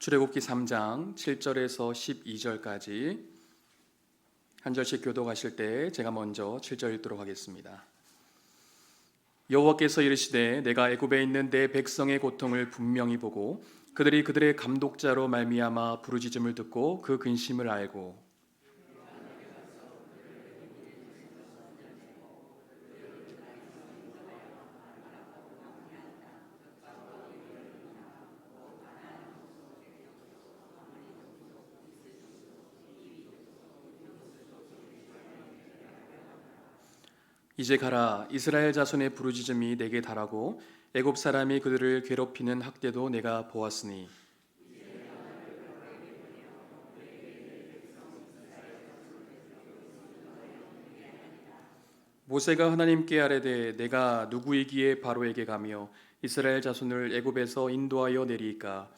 출애굽기 3장 7절에서 12절까지 한 절씩 교독하실 때 제가 먼저 7절 읽도록 하겠습니다. 여호와께서 이르시되 내가 애굽에 있는 내 백성의 고통을 분명히 보고 그들이 그들의 감독자로 말미암아 부르짖음을 듣고 그 근심을 알고 이제 가라. 이스라엘 자손의 부르짖음이 내게 달하고 애굽 사람이 그들을 괴롭히는 학대도 내가 보았으니 모세가 하나님께 아뢰되 내가 누구이기에 바로에게 가며 이스라엘 자손을 애굽에서 인도하여 내리이까.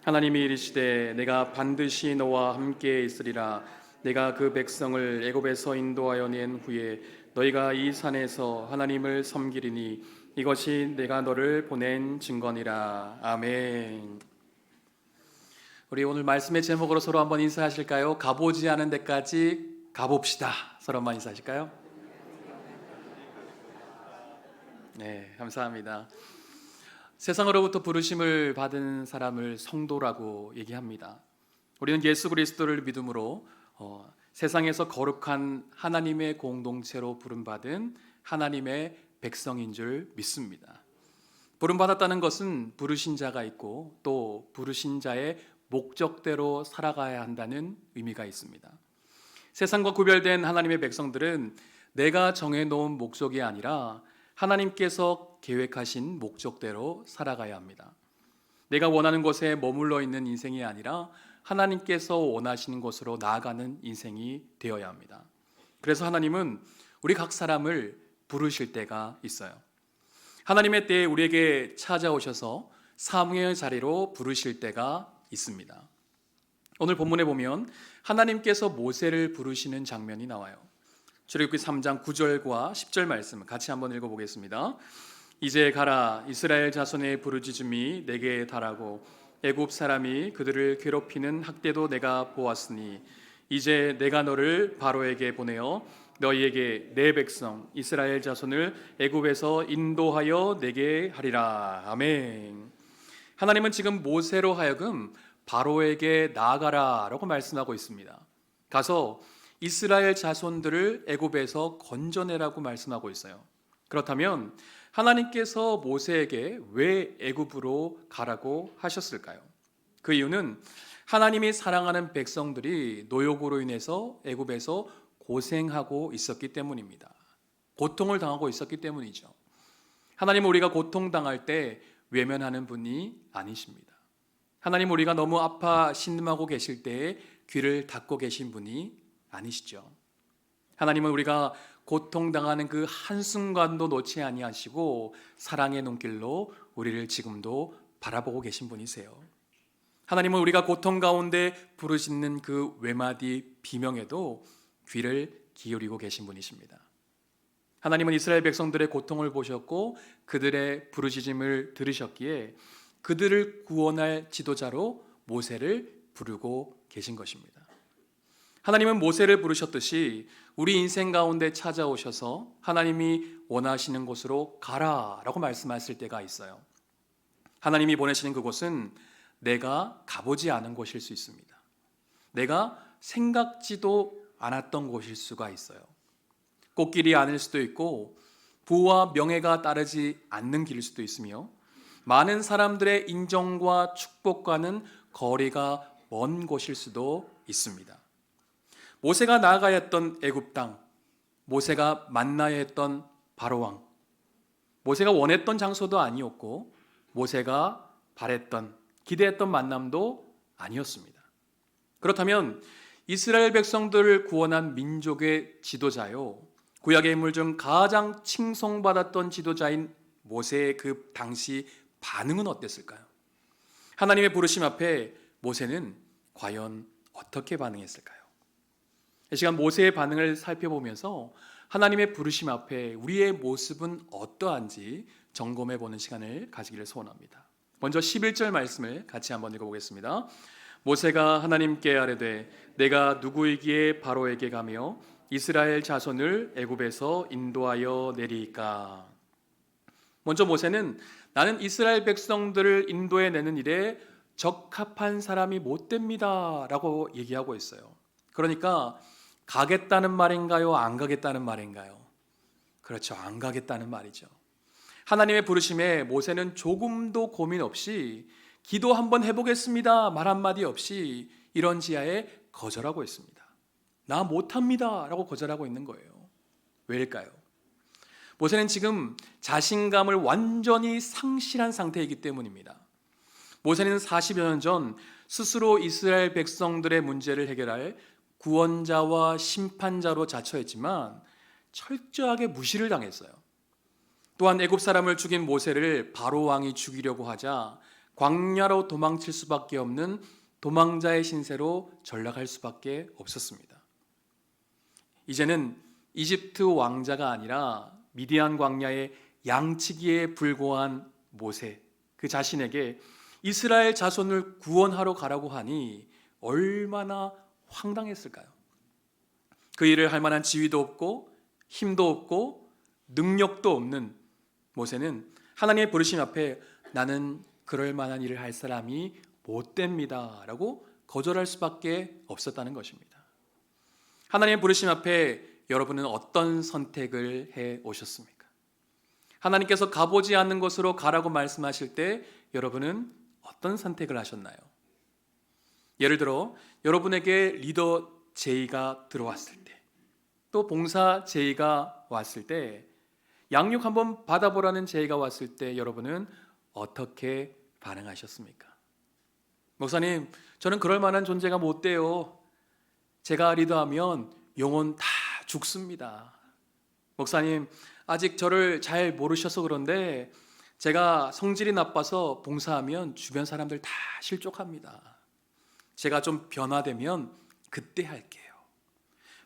하나님이 이르시되 내가 반드시 너와 함께 있으리라. 내가 그 백성을 애굽에서 인도하여 낸 후에 너희가 이 산에서 하나님을 섬기리니 이것이 내가 너를 보낸 증거니라. 아멘. 우리 오늘 말씀의 제목으로 서로 한번 인사하실까요? 가보지 않은 데까지 가봅시다. 서로 한번 인사하실까요? 네, 감사합니다. 세상으로부터 부르심을 받은 사람을 성도라고 얘기합니다. 우리는 예수 그리스도를 믿음으로 세상에서 거룩한 하나님의 공동체로 부름받은 하나님의 백성인 줄 믿습니다. 부름받았다는 것은 부르신 자가 있고 또 부르신 자의 목적대로 살아가야 한다는 의미가 있습니다. 세상과 구별된 하나님의 백성들은 내가 정해놓은 목적이 아니라 하나님께서 계획하신 목적대로 살아가야 합니다. 내가 원하는 곳에 머물러 있는 인생이 아니라 하나님께서 원하시는 곳으로 나아가는 인생이 되어야 합니다. 그래서 하나님은 우리 각 사람을 부르실 때가 있어요. 하나님의 때에 우리에게 찾아오셔서 사무의 자리로 부르실 때가 있습니다. 오늘 본문에 보면 하나님께서 모세를 부르시는 장면이 나와요. 출애굽기 3장 9절과 10절 말씀 같이 한번 읽어보겠습니다. 이제 가라. 이스라엘 자손의 부르짖음이 내게 달하고 애굽 사람이 그들을 괴롭히는 학대도 내가 보았으니 이제 내가 너를 바로에게 보내어 너희에게 내 백성 이스라엘 자손을 애굽에서 인도하여 내게 하리라. 아멘. 하나님은 지금 모세로 하여금 바로에게 나아가라 라고 말씀하고 있습니다. 가서 이스라엘 자손들을 애굽에서 건져내라고 말씀하고 있어요. 그렇다면 하나님께서 모세에게 왜 애굽으로 가라고 하셨을까요? 그 이유는 하나님이 사랑하는 백성들이 노역으로 인해서 애굽에서 고생하고 있었기 때문입니다. 고통을 당하고 있었기 때문이죠. 하나님은 우리가 고통당할 때 외면하는 분이 아니십니다. 하나님은 우리가 너무 아파 신음하고 계실 때에 귀를 닫고 계신 분이 아니시죠. 하나님은 우리가 고통당하는 그 한순간도 놓지 아니하시고 사랑의 눈길로 우리를 지금도 바라보고 계신 분이세요. 하나님은 우리가 고통 가운데 부르짖는 그 외마디 비명에도 귀를 기울이고 계신 분이십니다. 하나님은 이스라엘 백성들의 고통을 보셨고 그들의 부르짖음을 들으셨기에 그들을 구원할 지도자로 모세를 부르고 계신 것입니다. 하나님은 모세를 부르셨듯이 우리 인생 가운데 찾아오셔서 하나님이 원하시는 곳으로 가라라고 말씀하실 때가 있어요. 하나님이 보내시는 그곳은 내가 가보지 않은 곳일 수 있습니다. 내가 생각지도 않았던 곳일 수가 있어요. 꽃길이 아닐 수도 있고 부와 명예가 따르지 않는 길일 수도 있으며 많은 사람들의 인정과 축복과는 거리가 먼 곳일 수도 있습니다. 모세가 나아가야 했던 애굽 땅, 모세가 만나야 했던 바로왕, 모세가 원했던 장소도 아니었고 모세가 바랬던, 기대했던 만남도 아니었습니다. 그렇다면 이스라엘 백성들을 구원한 민족의 지도자요, 구약의 인물 중 가장 칭송받았던 지도자인 모세의 그 당시 반응은 어땠을까요? 하나님의 부르심 앞에 모세는 과연 어떻게 반응했을까요? 이 시간 모세의 반응을 살펴보면서 하나님의 부르심 앞에 우리의 모습은 어떠한지 점검해 보는 시간을 가지기를 소원합니다. 먼저 11절 말씀을 같이 한번 읽어보겠습니다. 모세가 하나님께 아뢰되 내가 누구이기에 바로에게 가며 이스라엘 자손을 애굽에서 인도하여 내리이까. 먼저 모세는 나는 이스라엘 백성들을 인도해 내는 일에 적합한 사람이 못 됩니다 라고 얘기하고 있어요. 그러니까 가겠다는 말인가요? 안 가겠다는 말인가요? 그렇죠. 안 가겠다는 말이죠. 하나님의 부르심에 모세는 조금도 고민 없이 기도 한번 해보겠습니다 말 한마디 없이 이런 지하에 거절하고 있습니다. 나 못합니다 라고 거절하고 있는 거예요. 왜일까요? 모세는 지금 자신감을 완전히 상실한 상태이기 때문입니다. 모세는 40여 년 전 스스로 이스라엘 백성들의 문제를 해결할 구원자와 심판자로 자처했지만 철저하게 무시를 당했어요. 또한 애굽 사람을 죽인 모세를 바로 왕이 죽이려고 하자 광야로 도망칠 수밖에 없는 도망자의 신세로 전락할 수밖에 없었습니다. 이제는 이집트 왕자가 아니라 미디안 광야의 양치기에 불과한 모세 그 자신에게 이스라엘 자손을 구원하러 가라고 하니 얼마나 황당했을까요? 그 일을 할 만한 지위도 없고 힘도 없고 능력도 없는 모세는 하나님의 부르심 앞에 나는 그럴 만한 일을 할 사람이 못 됩니다 라고 거절할 수밖에 없었다는 것입니다. 하나님의 부르심 앞에 여러분은 어떤 선택을 해 오셨습니까? 하나님께서 가보지 않는 곳으로 가라고 말씀하실 때 여러분은 어떤 선택을 하셨나요? 예를 들어 여러분에게 리더 제의가 들어왔을 때, 또 봉사 제의가 왔을 때, 양육 한번 받아보라는 제의가 왔을 때 여러분은 어떻게 반응하셨습니까? 목사님, 저는 그럴 만한 존재가 못 돼요. 제가 리더하면 영혼 다 죽습니다. 목사님, 아직 저를 잘 모르셔서 그런데 제가 성질이 나빠서 봉사하면 주변 사람들 다 실족합니다. 제가 좀 변화되면 그때 할게요.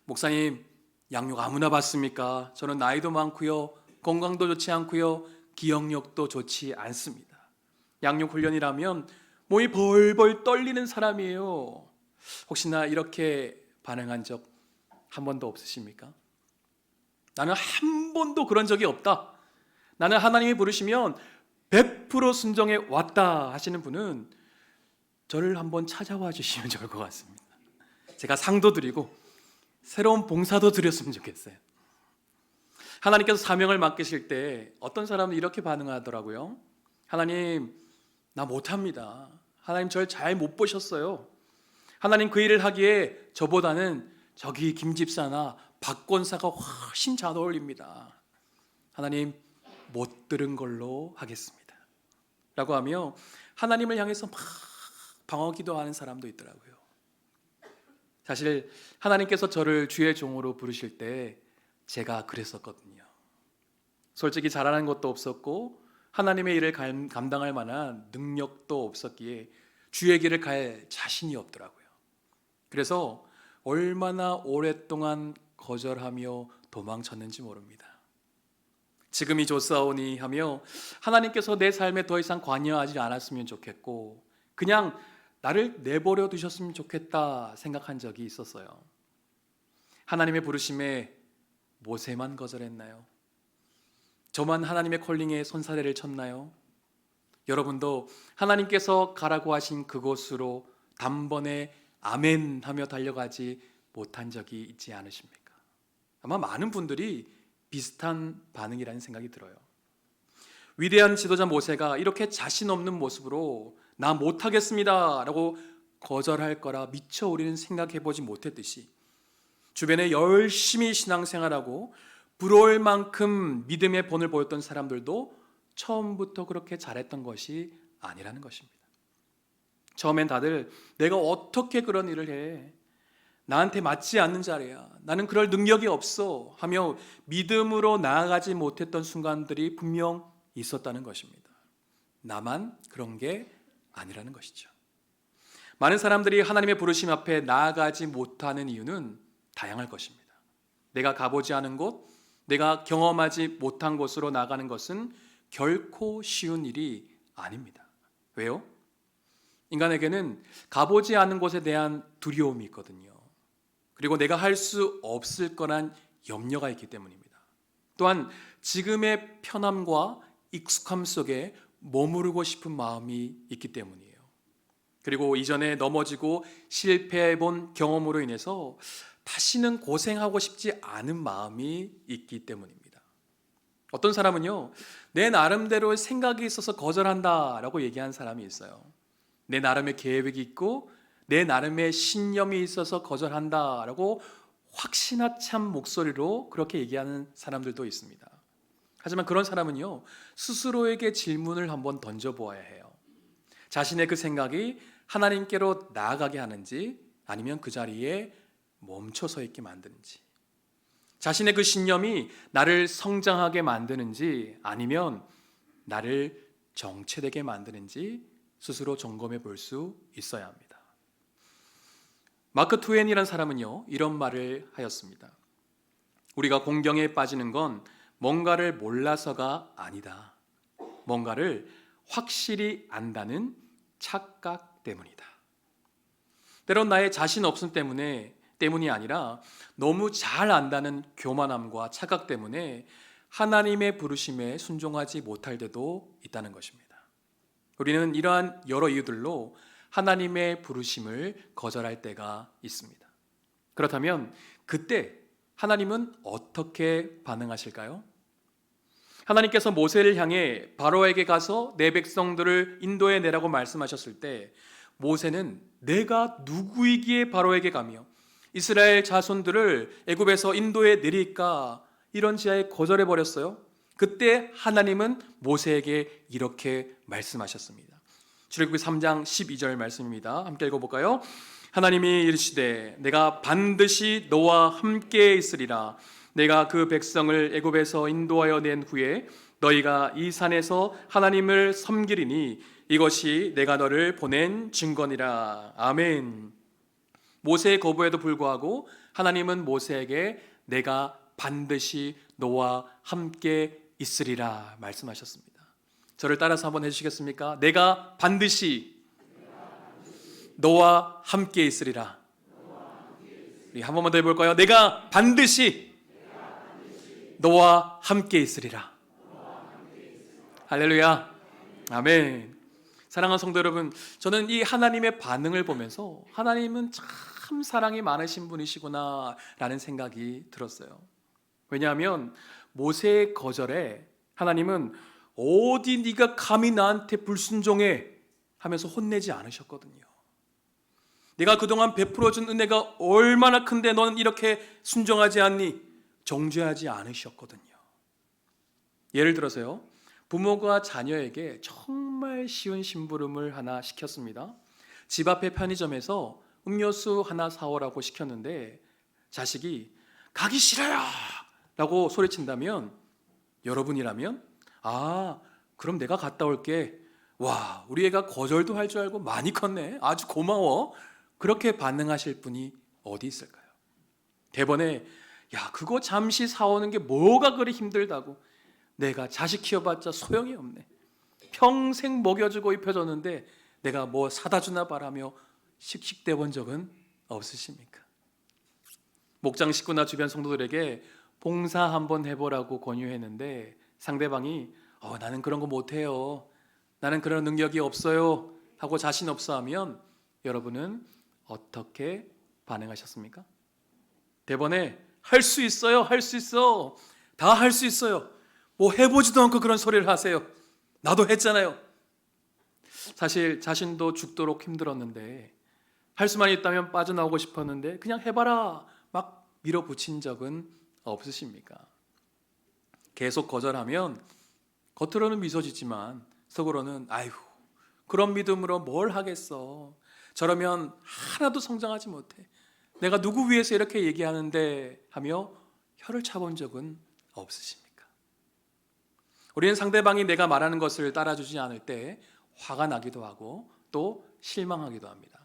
목사님, 양육 아무나 받습니까? 저는 나이도 많고요, 건강도 좋지 않고요, 기억력도 좋지 않습니다. 양육 훈련이라면 몸이 벌벌 떨리는 사람이에요. 혹시나 이렇게 반응한 적 한 번도 없으십니까? 나는 한 번도 그런 적이 없다. 나는 하나님이 부르시면 100% 순종해 왔다 하시는 분은 저를 한번 찾아와 주시면 좋을 것 같습니다. 제가 상도 드리고 새로운 봉사도 드렸으면 좋겠어요. 하나님께서 사명을 맡기실 때 어떤 사람은 이렇게 반응하더라고요. 하나님, 나 못합니다. 하나님 절 잘 못 보셨어요. 하나님 그 일을 하기에 저보다는 저기 김 집사나 박 권사가 훨씬 잘 어울립니다. 하나님, 못 들은 걸로 하겠습니다 라고 하며 하나님을 향해서 막 방어 기도하는 사람도 있더라고요. 사실 하나님께서 저를 주의 종으로 부르실 때 제가 그랬었거든요. 솔직히 잘하는 것도 없었고 하나님의 일을 감당할 만한 능력도 없었기에 주의 길을 갈 자신이 없더라고요. 그래서 얼마나 오랫동안 거절하며 도망쳤는지 모릅니다. 지금이 좋사오니 하며 하나님께서 내 삶에 더 이상 관여하지 않았으면 좋겠고 그냥 나를 내버려 두셨으면 좋겠다 생각한 적이 있었어요. 하나님의 부르심에 모세만 거절했나요? 저만 하나님의 콜링에 손사래를 쳤나요? 여러분도 하나님께서 가라고 하신 그곳으로 단번에 아멘 하며 달려가지 못한 적이 있지 않으십니까? 아마 많은 분들이 비슷한 반응이라는 생각이 들어요. 위대한 지도자 모세가 이렇게 자신 없는 모습으로 나 못하겠습니다 라고 거절할 거라 미처 우리는 생각해보지 못했듯이 주변에 열심히 신앙생활하고 부러울 만큼 믿음의 본을 보였던 사람들도 처음부터 그렇게 잘했던 것이 아니라는 것입니다. 처음엔 다들 내가 어떻게 그런 일을 해? 나한테 맞지 않는 자리야. 나는 그럴 능력이 없어 하며 믿음으로 나아가지 못했던 순간들이 분명 있었다는 것입니다. 나만 그런 게 아니라는 것이죠. 많은 사람들이 하나님의 부르심 앞에 나아가지 못하는 이유는 다양할 것입니다. 내가 가보지 않은 곳, 내가 경험하지 못한 곳으로 나가는 것은 결코 쉬운 일이 아닙니다. 왜요? 인간에게는 가보지 않은 곳에 대한 두려움이 있거든요. 그리고 내가 할 수 없을 거란 염려가 있기 때문입니다. 또한 지금의 편함과 익숙함 속에 머무르고 싶은 마음이 있기 때문이에요. 그리고 이전에 넘어지고 실패해 본 경험으로 인해서 다시는 고생하고 싶지 않은 마음이 있기 때문입니다. 어떤 사람은요, 내 나름대로 생각이 있어서 거절한다라고 얘기한 사람이 있어요. 내 나름의 계획이 있고 내 나름의 신념이 있어서 거절한다라고 확신아 찬 목소리로 그렇게 얘기하는 사람들도 있습니다. 하지만 그런 사람은요, 스스로에게 질문을 한번 던져보아야 해요. 자신의 그 생각이 하나님께로 나아가게 하는지 아니면 그 자리에 멈춰서 있게 만드는지, 자신의 그 신념이 나를 성장하게 만드는지 아니면 나를 정체되게 만드는지 스스로 점검해 볼 수 있어야 합니다. 마크 트웨인이라는 사람은요, 이런 말을 하였습니다. 우리가 공경에 빠지는 건 뭔가를 몰라서가 아니다. 뭔가를 확실히 안다는 착각 때문이다. 때론 나의 자신 없음 때문이 아니라 너무 잘 안다는 교만함과 착각 때문에 하나님의 부르심에 순종하지 못할 때도 있다는 것입니다. 우리는 이러한 여러 이유들로 하나님의 부르심을 거절할 때가 있습니다. 그렇다면 그때 하나님은 어떻게 반응하실까요? 하나님께서 모세를 향해 바로에게 가서 내 백성들을 인도해 내라고 말씀하셨을 때 모세는 내가 누구이기에 바로에게 가며 이스라엘 자손들을 애굽에서 인도해 내릴까 이런 지하에 거절해 버렸어요. 그때 하나님은 모세에게 이렇게 말씀하셨습니다. 출애굽기 3장 12절 말씀입니다. 함께 읽어볼까요? 하나님이 이르시되 내가 반드시 너와 함께 있으리라. 내가 그 백성을 애굽에서 인도하여 낸 후에 너희가 이 산에서 하나님을 섬기리니 이것이 내가 너를 보낸 증거니라. 아멘. 모세의 거부에도 불구하고 하나님은 모세에게 내가 반드시 너와 함께 있으리라 말씀하셨습니다. 저를 따라서 한번 해주시겠습니까? 내가 반드시 너와 함께 있으리라. 우리 한 번만 더 해볼까요? 내가 반드시 너와 함께 있으리라. 할렐루야. 아멘. 사랑하는 성도 여러분, 저는 이 하나님의 반응을 보면서 하나님은 참 사랑이 많으신 분이시구나 라는 생각이 들었어요. 왜냐하면 모세의 거절에 하나님은 어디 네가 감히 나한테 불순종해 하면서 혼내지 않으셨거든요. 내가 그동안 베풀어준 은혜가 얼마나 큰데 너는 이렇게 순종하지 않니? 정죄하지 않으셨거든요. 예를 들어서요, 부모가 자녀에게 정말 쉬운 심부름을 하나 시켰습니다. 집 앞에 편의점에서 음료수 하나 사오라고 시켰는데 자식이 가기 싫어요 라고 소리친다면, 여러분이라면 그럼 내가 갔다 올게. 와, 우리 애가 거절도 할 줄 알고 많이 컸네. 아주 고마워. 그렇게 반응하실 분이 어디 있을까요? 대번에 그거 잠시 사오는 게 뭐가 그리 힘들다고. 내가 자식 키워봤자 소용이 없네. 평생 먹여주고 입혀줬는데 내가 뭐 사다 주나 바라며 씩씩대 본 적은 없으십니까? 목장 식구나 주변 성도들에게 봉사 한번 해보라고 권유했는데 상대방이 나는 그런 거 못해요. 나는 그런 능력이 없어요 하고 자신 없어 하면 여러분은 어떻게 반응하셨습니까? 대번에 할 수 있어요. 할 수 있어. 다 할 수 있어요. 뭐 해보지도 않고 그런 소리를 하세요. 나도 했잖아요. 사실 자신도 죽도록 힘들었는데 할 수만 있다면 빠져나오고 싶었는데 그냥 해봐라 막 밀어붙인 적은 없으십니까? 계속 거절하면 겉으로는 미소 짓지만 속으로는 아이고 그런 믿음으로 뭘 하겠어. 저러면 하나도 성장하지 못해. 내가 누구 위해서 이렇게 얘기하는데 하며 혀를 차본 적은 없으십니까? 우리는 상대방이 내가 말하는 것을 따라주지 않을 때 화가 나기도 하고 또 실망하기도 합니다.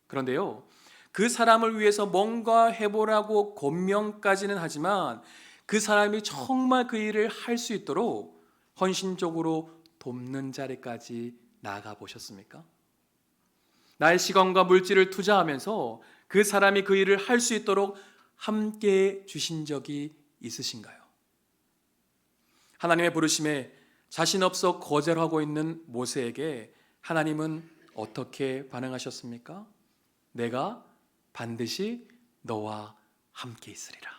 그런데요, 그 사람을 위해서 뭔가 해보라고 권명까지는 하지만 그 사람이 정말 그 일을 할 수 있도록 헌신적으로 돕는 자리까지 나아가 보셨습니까? 나의 시간과 물질을 투자하면서 그 사람이 그 일을 할 수 있도록 함께 주신 적이 있으신가요? 하나님의 부르심에 자신 없어 거절하고 있는 모세에게 하나님은 어떻게 반응하셨습니까? 내가 반드시 너와 함께 있으리라.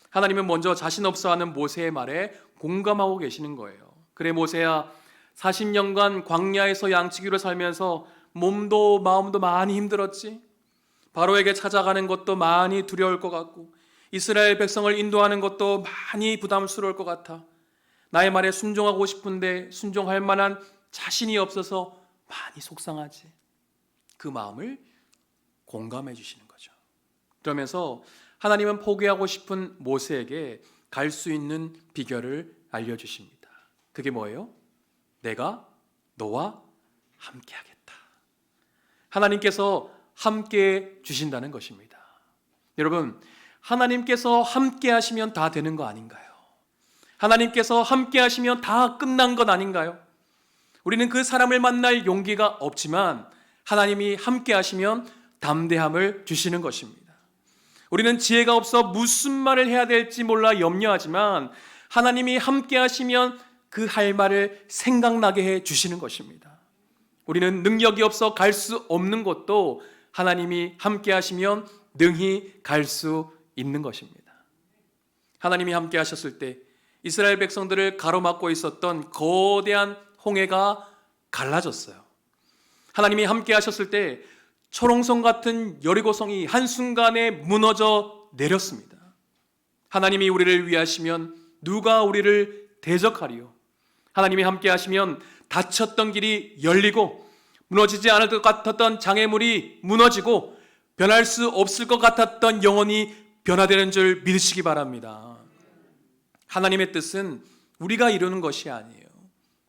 하나님은 먼저 자신 없어 하는 모세의 말에 공감하고 계시는 거예요. 그래 모세야, 40년간 광야에서 양치기로 살면서 몸도 마음도 많이 힘들었지. 바로에게 찾아가는 것도 많이 두려울 것 같고 이스라엘 백성을 인도하는 것도 많이 부담스러울 것 같아. 나의 말에 순종하고 싶은데 순종할 만한 자신이 없어서 많이 속상하지. 그 마음을 공감해 주시는 거죠. 그러면서 하나님은 포기하고 싶은 모세에게 갈 수 있는 비결을 알려주십니다. 그게 뭐예요? 내가 너와 함께 하겠다. 하나님께서 함께 주신다는 것입니다. 여러분, 하나님께서 함께 하시면 다 되는 거 아닌가요? 하나님께서 함께 하시면 다 끝난 것 아닌가요? 우리는 그 사람을 만날 용기가 없지만 하나님이 함께 하시면 담대함을 주시는 것입니다. 우리는 지혜가 없어 무슨 말을 해야 될지 몰라 염려하지만 하나님이 함께 하시면 그 할 말을 생각나게 해 주시는 것입니다. 우리는 능력이 없어 갈 수 없는 곳도 하나님이 함께 하시면 능히 갈 수 있는 것입니다. 하나님이 함께 하셨을 때 이스라엘 백성들을 가로막고 있었던 거대한 홍해가 갈라졌어요. 하나님이 함께 하셨을 때 초롱성 같은 여리고성이 한순간에 무너져 내렸습니다. 하나님이 우리를 위하시면 누가 우리를 대적하리요? 하나님이 함께 하시면 닫혔던 길이 열리고 무너지지 않을 것 같았던 장애물이 무너지고 변할 수 없을 것 같았던 영혼이 변화되는 줄 믿으시기 바랍니다. 하나님의 뜻은 우리가 이루는 것이 아니에요.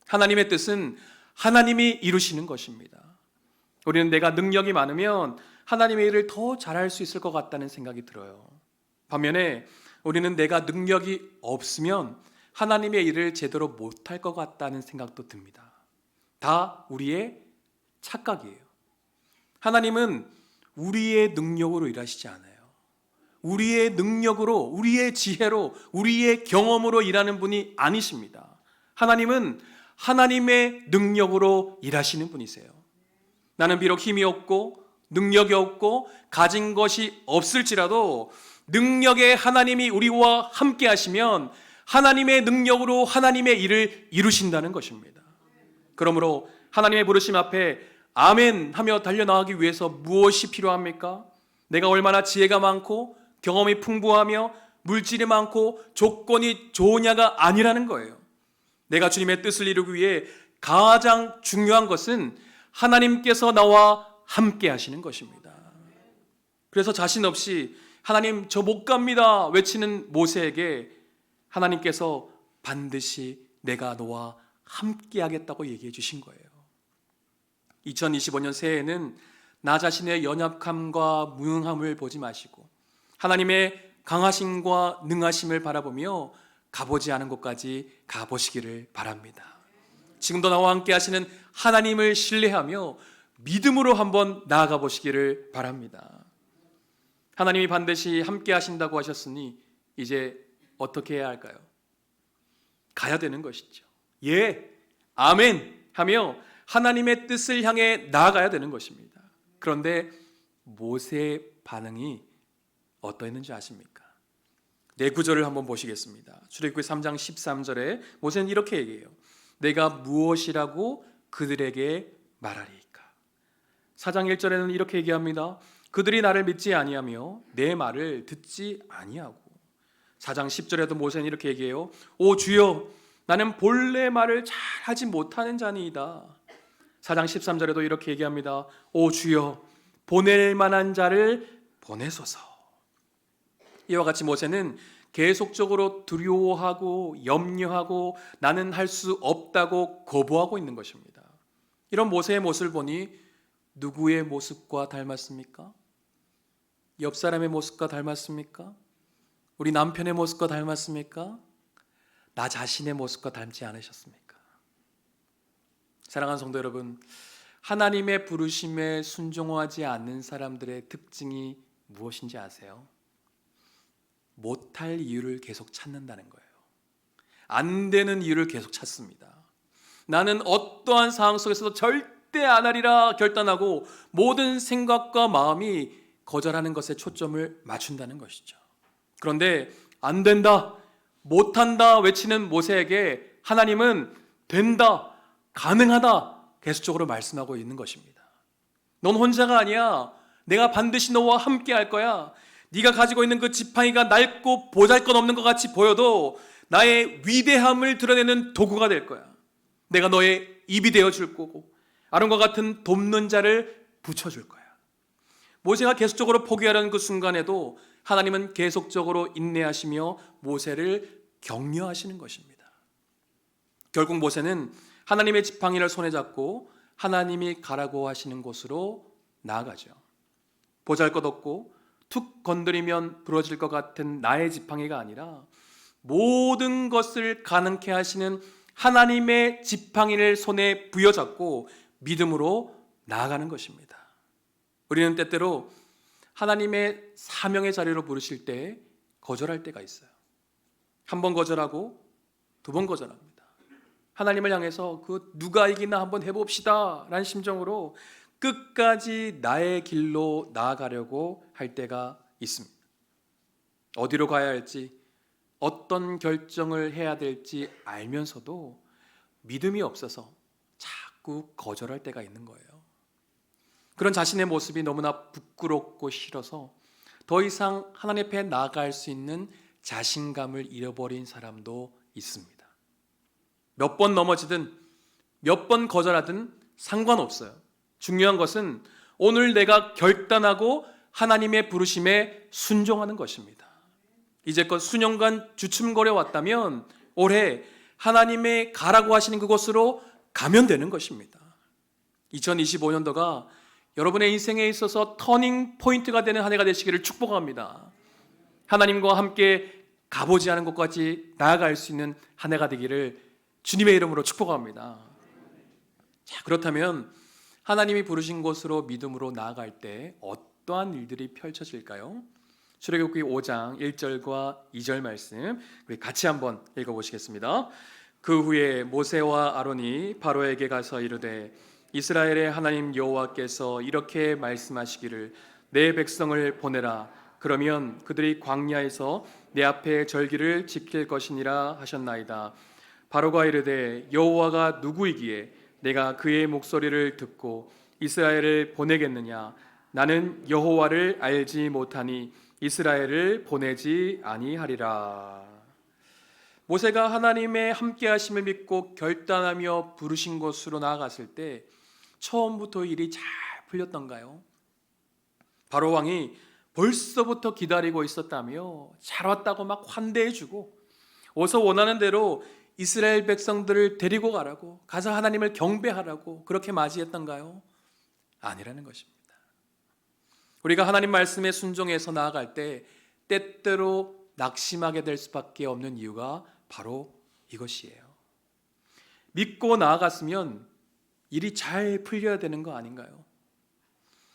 하나님의 뜻은 하나님이 이루시는 것입니다. 우리는 내가 능력이 많으면 하나님의 일을 더 잘할 수 있을 것 같다는 생각이 들어요. 반면에 우리는 내가 능력이 없으면 하나님의 일을 제대로 못할 것 같다는 생각도 듭니다. 다 우리의 착각이에요. 하나님은 우리의 능력으로 일하시지 않아요. 우리의 능력으로, 우리의 지혜로, 우리의 경험으로 일하는 분이 아니십니다. 하나님은 하나님의 능력으로 일하시는 분이세요. 나는 비록 힘이 없고 능력이 없고 가진 것이 없을지라도 능력의 하나님이 우리와 함께 하시면 하나님의 능력으로 하나님의 일을 이루신다는 것입니다. 그러므로 하나님의 부르심 앞에 아멘 하며 달려나가기 위해서 무엇이 필요합니까? 내가 얼마나 지혜가 많고 경험이 풍부하며 물질이 많고 조건이 좋으냐가 아니라는 거예요. 내가 주님의 뜻을 이루기 위해 가장 중요한 것은 하나님께서 나와 함께 하시는 것입니다. 그래서 자신 없이 하나님 저 못 갑니다 외치는 모세에게 하나님께서 반드시 내가 너와 함께 하겠다고 얘기해 주신 거예요. 2025년 새해에는 나 자신의 연약함과 무능함을 보지 마시고 하나님의 강하심과 능하심을 바라보며 가보지 않은 곳까지 가보시기를 바랍니다. 지금도 나와 함께 하시는 하나님을 신뢰하며 믿음으로 한번 나아가 보시기를 바랍니다. 하나님이 반드시 함께 하신다고 하셨으니 이제 어떻게 해야 할까요? 가야 되는 것이죠. 예, 아멘 하며 하나님의 뜻을 향해 나아가야 되는 것입니다. 그런데 모세의 반응이 어떠했는지 아십니까? 네 구절을 한번 보시겠습니다. 출애굽기 3장 13절에 모세는 이렇게 얘기해요. 내가 무엇이라고 그들에게 말하리이까? 4장 1절에는 이렇게 얘기합니다. 그들이 나를 믿지 아니하며 내 말을 듣지 아니하고. 4장 10절에도 모세는 이렇게 얘기해요. 오 주여, 나는 본래 말을 잘하지 못하는 자니이다. 4장 13절에도 이렇게 얘기합니다. 오 주여, 보낼 만한 자를 보내소서. 이와 같이 모세는 계속적으로 두려워하고 염려하고 나는 할 수 없다고 거부하고 있는 것입니다. 이런 모세의 모습을 보니 누구의 모습과 닮았습니까? 옆 사람의 모습과 닮았습니까? 우리 남편의 모습과 닮았습니까? 나 자신의 모습과 닮지 않으셨습니까? 사랑하는 성도 여러분, 하나님의 부르심에 순종하지 않는 사람들의 특징이 무엇인지 아세요? 못할 이유를 계속 찾는다는 거예요. 안 되는 이유를 계속 찾습니다. 나는 어떠한 상황 속에서도 절대 안 하리라 결단하고 모든 생각과 마음이 거절하는 것에 초점을 맞춘다는 것이죠. 그런데 안 된다, 못한다 외치는 모세에게 하나님은 된다, 가능하다 계속적으로 말씀하고 있는 것입니다. 넌 혼자가 아니야. 내가 반드시 너와 함께 할 거야. 네가 가지고 있는 그 지팡이가 낡고 보잘것없는 것 같이 보여도 나의 위대함을 드러내는 도구가 될 거야. 내가 너의 입이 되어줄 거고 아론과 같은 돕는 자를 붙여줄 거야. 모세가 계속적으로 포기하려는 그 순간에도 하나님은 계속적으로 인내하시며 모세를 격려하시는 것입니다. 결국 모세는 하나님의 지팡이를 손에 잡고 하나님이 가라고 하시는 곳으로 나아가죠. 보잘것없고 툭 건드리면 부러질 것 같은 나의 지팡이가 아니라 모든 것을 가능케 하시는 하나님의 지팡이를 손에 부여잡고 믿음으로 나아가는 것입니다. 우리는 때때로 하나님의 사명의 자리로 부르실 때 거절할 때가 있어요. 한 번 거절하고 두 번 거절합니다. 하나님을 향해서 그 누가 이기나 한번 해봅시다 라는 심정으로 끝까지 나의 길로 나아가려고 할 때가 있습니다. 어디로 가야 할지, 어떤 결정을 해야 될지 알면서도 믿음이 없어서 자꾸 거절할 때가 있는 거예요. 그런 자신의 모습이 너무나 부끄럽고 싫어서 더 이상 하나님 앞에 나아갈 수 있는 자신감을 잃어버린 사람도 있습니다. 몇 번 넘어지든 몇 번 거절하든 상관없어요. 중요한 것은 오늘 내가 결단하고 하나님의 부르심에 순종하는 것입니다. 이제껏 수년간 주춤거려 왔다면 올해 하나님의 가라고 하시는 그곳으로 가면 되는 것입니다. 2025년도가 여러분의 인생에 있어서 터닝 포인트가 되는 한 해가 되시기를 축복합니다. 하나님과 함께 가보지 않은 곳까지 나아갈 수 있는 한 해가 되기를 주님의 이름으로 축복합니다. 자, 그렇다면 하나님이 부르신 곳으로 믿음으로 나아갈 때 어떠한 일들이 펼쳐질까요? 출애굽기 5장 1절과 2절 말씀 우리 같이 한번 읽어보시겠습니다. 그 후에 모세와 아론이 바로에게 가서 이르되 이스라엘의 하나님 여호와께서 이렇게 말씀하시기를 내 백성을 보내라. 그러면 그들이 광야에서 내 앞에 절기를 지킬 것이니라 하셨나이다. 바로가 이르되 여호와가 누구이기에 내가 그의 목소리를 듣고 이스라엘을 보내겠느냐? 나는 여호와를 알지 못하니 이스라엘을 보내지 아니하리라. 모세가 하나님의 함께하심을 믿고 결단하며 부르신 곳으로 나아갔을 때 처음부터 일이 잘 풀렸던가요? 바로 왕이 벌써부터 기다리고 있었다며 잘 왔다고 막 환대해주고 어서 원하는 대로 이스라엘 백성들을 데리고 가라고, 가서 하나님을 경배하라고 그렇게 맞이했던가요? 아니라는 것입니다. 우리가 하나님 말씀에 순종해서 나아갈 때 때때로 낙심하게 될 수밖에 없는 이유가 바로 이것이에요. 믿고 나아갔으면 일이 잘 풀려야 되는 거 아닌가요?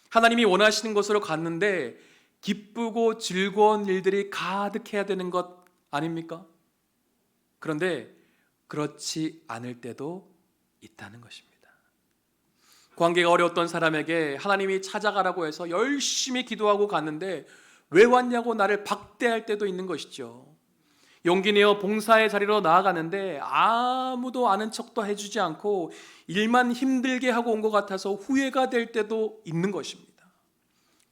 하나님이 원하시는 곳으로 갔는데 기쁘고 즐거운 일들이 가득해야 되는 것 아닙니까? 그런데 그렇지 않을 때도 있다는 것입니다. 관계가 어려웠던 사람에게 하나님이 찾아가라고 해서 열심히 기도하고 갔는데 왜 왔냐고 나를 박대할 때도 있는 것이죠. 용기 내어 봉사의 자리로 나아가는데 아무도 아는 척도 해주지 않고 일만 힘들게 하고 온 것 같아서 후회가 될 때도 있는 것입니다.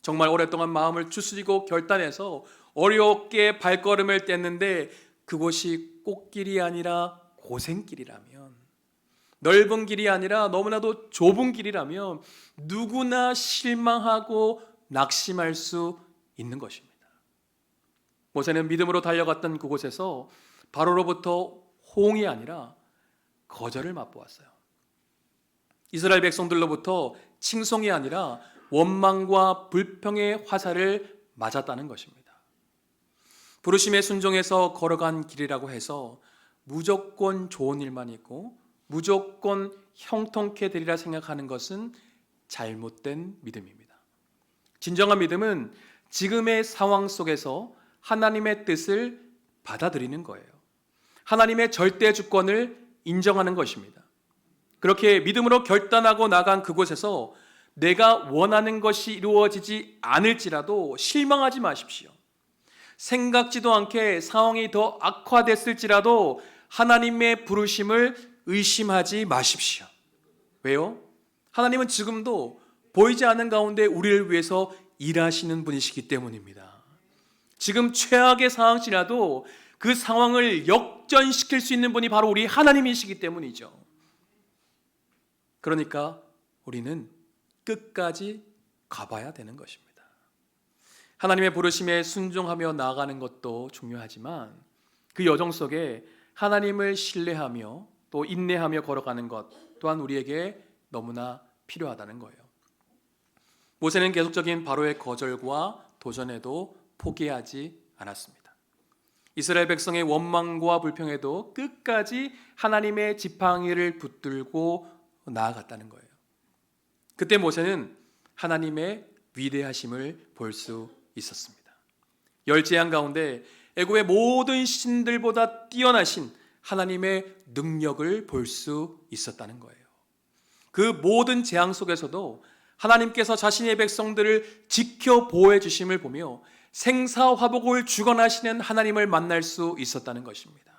정말 오랫동안 마음을 추스리고 결단해서 어렵게 발걸음을 뗐는데 그곳이 꽃길이 아니라 고생길이라면, 넓은 길이 아니라 너무나도 좁은 길이라면 누구나 실망하고 낙심할 수 있는 것입니다. 모세는 믿음으로 달려갔던 그곳에서 바로로부터 호응이 아니라 거절을 맛보았어요. 이스라엘 백성들로부터 칭송이 아니라 원망과 불평의 화살을 맞았다는 것입니다. 부르심에 순종해서 걸어간 길이라고 해서 무조건 좋은 일만 있고 무조건 형통케 되리라 생각하는 것은 잘못된 믿음입니다. 진정한 믿음은 지금의 상황 속에서 하나님의 뜻을 받아들이는 거예요. 하나님의 절대 주권을 인정하는 것입니다. 그렇게 믿음으로 결단하고 나간 그곳에서 내가 원하는 것이 이루어지지 않을지라도 실망하지 마십시오. 생각지도 않게 상황이 더 악화됐을지라도 하나님의 부르심을 의심하지 마십시오. 왜요? 하나님은 지금도 보이지 않는 가운데 우리를 위해서 일하시는 분이시기 때문입니다. 지금 최악의 상황이라도 그 상황을 역전시킬 수 있는 분이 바로 우리 하나님이시기 때문이죠. 그러니까 우리는 끝까지 가봐야 되는 것입니다. 하나님의 부르심에 순종하며 나아가는 것도 중요하지만 그 여정 속에 하나님을 신뢰하며 또 인내하며 걸어가는 것 또한 우리에게 너무나 필요하다는 거예요. 모세는 계속적인 바로의 거절과 도전에도 포기하지 않았습니다. 이스라엘 백성의 원망과 불평에도 끝까지 하나님의 지팡이를 붙들고 나아갔다는 거예요. 그때 모세는 하나님의 위대하심을 볼 수 있었습니다. 열 재앙 가운데 애굽의 모든 신들보다 뛰어나신 하나님의 능력을 볼 수 있었다는 거예요. 그 모든 재앙 속에서도 하나님께서 자신의 백성들을 지켜 보호해 주심을 보며 생사화복을 주관하시는 하나님을 만날 수 있었다는 것입니다.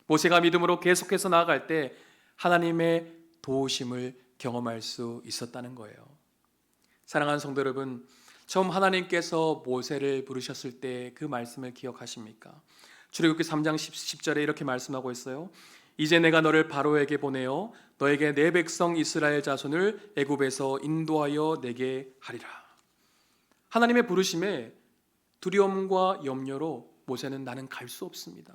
모세가 믿음으로 계속해서 나아갈 때 하나님의 도우심을 경험할 수 있었다는 거예요. 사랑하는 성도 여러분, 처음 하나님께서 모세를 부르셨을 때 그 말씀을 기억하십니까? 출애굽기 3장 10절에 이렇게 말씀하고 있어요. 이제 내가 너를 바로에게 보내어 너에게 내 백성 이스라엘 자손을 애굽에서 인도하여 내게 하리라. 하나님의 부르심에 두려움과 염려로 모세는 나는 갈 수 없습니다.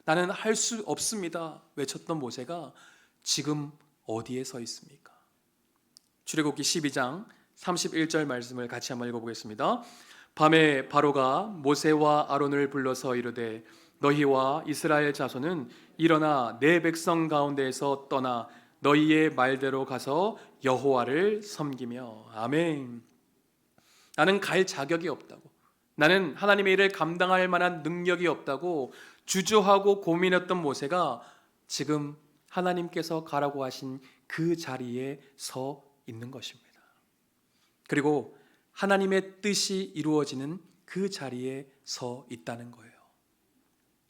나는 할 수 없습니다. 외쳤던 모세가 지금 어디에 서 있습니까? 출애굽기 12장 31절 말씀을 같이 한번 읽어보겠습니다. 밤에 바로가 모세와 아론을 불러서 이르되 너희와 이스라엘 자손은 일어나 내 백성 가운데에서 떠나 너희의 말대로 가서 여호와를 섬기며. 아멘. 나는 갈 자격이 없다고, 나는 하나님의 일을 감당할 만한 능력이 없다고 주저하고 고민했던 모세가 지금 하나님께서 가라고 하신 그 자리에 서 있는 것입니다. 그리고 하나님의 뜻이 이루어지는 그 자리에 서 있다는 거예요.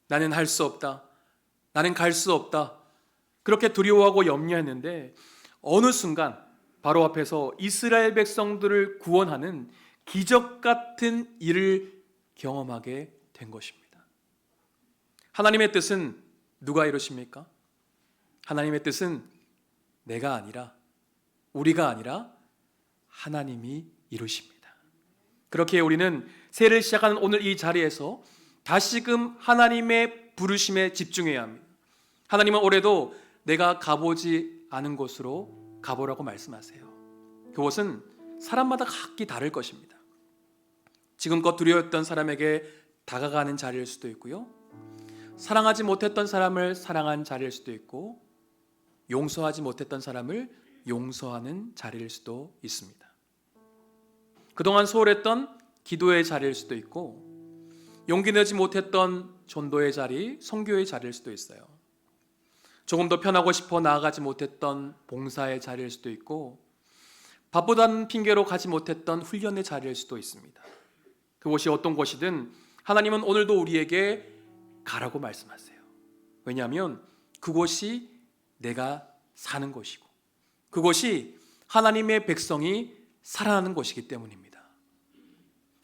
나는 할 수 없다, 나는 갈 수 없다, 그렇게 두려워하고 염려했는데 어느 순간 바로 앞에서 이스라엘 백성들을 구원하는 기적 같은 일을 경험하게 된 것입니다. 하나님의 뜻은 누가 이루십니까? 하나님의 뜻은 내가 아니라, 우리가 아니라 하나님이 이루십니다. 그렇게 우리는 새해를 시작하는 오늘 이 자리에서 다시금 하나님의 부르심에 집중해야 합니다. 하나님은 올해도 내가 가보지 않은 곳으로 가보라고 말씀하세요. 그곳은 사람마다 각기 다를 것입니다. 지금껏 두려웠던 사람에게 다가가는 자리일 수도 있고요, 사랑하지 못했던 사람을 사랑한 자리일 수도 있고, 용서하지 못했던 사람을 용서하는 자리일 수도 있습니다. 그동안 소홀했던 기도의 자리일 수도 있고, 용기 내지 못했던 전도의 자리, 선교의 자리일 수도 있어요. 조금 더 편하고 싶어 나아가지 못했던 봉사의 자리일 수도 있고, 바쁘다는 핑계로 가지 못했던 훈련의 자리일 수도 있습니다. 그곳이 어떤 곳이든 하나님은 오늘도 우리에게 가라고 말씀하세요. 왜냐하면 그곳이 내가 사는 곳이고, 그곳이 하나님의 백성이 살아나는 곳이기 때문입니다.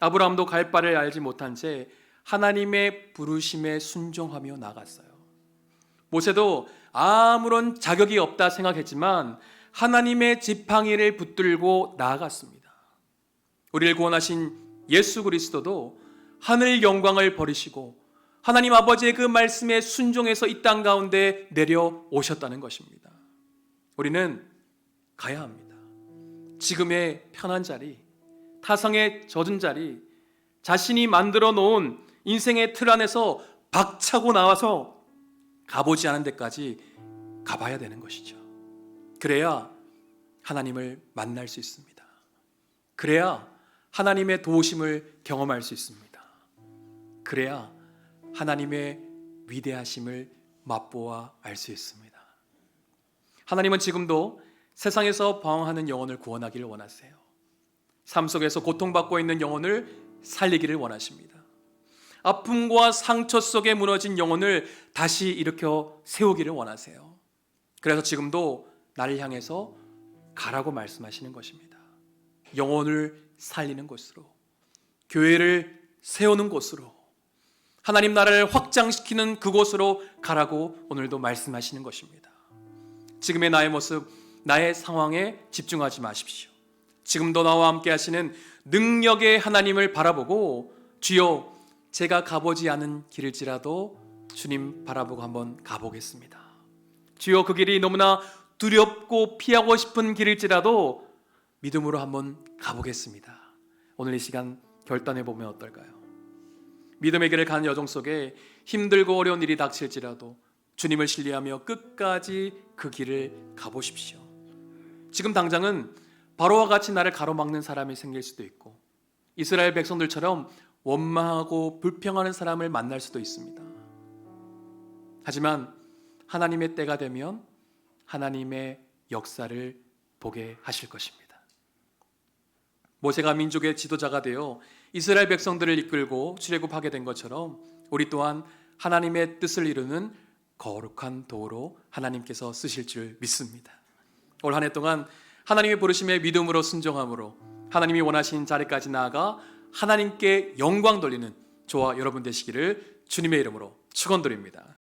아브라함도 갈 바를 알지 못한 채 하나님의 부르심에 순종하며 나갔어요. 모세도 아무런 자격이 없다 생각했지만 하나님의 지팡이를 붙들고 나아갔습니다. 우리를 구원하신 예수 그리스도도 하늘 영광을 버리시고 하나님 아버지의 그 말씀에 순종해서 이 땅 가운데 내려오셨다는 것입니다. 우리는 가야 합니다. 지금의 편한 자리, 타성의 젖은 자리, 자신이 만들어 놓은 인생의 틀 안에서 박차고 나와서 가보지 않은 데까지 가봐야 되는 것이죠. 그래야 하나님을 만날 수 있습니다. 그래야 하나님의 도우심을 경험할 수 있습니다. 그래야 하나님의 위대하심을 맛보아 알 수 있습니다. 하나님은 지금도 세상에서 방황하는 영혼을 구원하기를 원하세요. 삶 속에서 고통받고 있는 영혼을 살리기를 원하십니다. 아픔과 상처 속에 무너진 영혼을 다시 일으켜 세우기를 원하세요. 그래서 지금도 나를 향해서 가라고 말씀하시는 것입니다. 영혼을 살리는 곳으로, 교회를 세우는 곳으로, 하나님 나라를 확장시키는 그곳으로 가라고 오늘도 말씀하시는 것입니다. 지금의 나의 모습, 나의 상황에 집중하지 마십시오. 지금도 나와 함께 하시는 능력의 하나님을 바라보고, 주여 제가 가보지 않은 길일지라도 주님 바라보고 한번 가보겠습니다. 주여 그 길이 너무나 두렵고 피하고 싶은 길일지라도 믿음으로 한번 가보겠습니다. 오늘 이 시간 결단해 보면 어떨까요? 믿음의 길을 가는 여정 속에 힘들고 어려운 일이 닥칠지라도 주님을 신뢰하며 끝까지 그 길을 가보십시오. 지금 당장은 바로와 같이 나를 가로막는 사람이 생길 수도 있고, 이스라엘 백성들처럼 원망하고 불평하는 사람을 만날 수도 있습니다. 하지만 하나님의 때가 되면 하나님의 역사를 보게 하실 것입니다. 모세가 민족의 지도자가 되어 이스라엘 백성들을 이끌고 출애굽하게 된 것처럼 우리 또한 하나님의 뜻을 이루는 거룩한 도로 하나님께서 쓰실 줄 믿습니다. 올 한 해 동안 하나님의 부르심에 믿음으로 순종함으로 하나님이 원하신 자리까지 나아가 하나님께 영광 돌리는 저와 여러분 되시기를 주님의 이름으로 축원드립니다.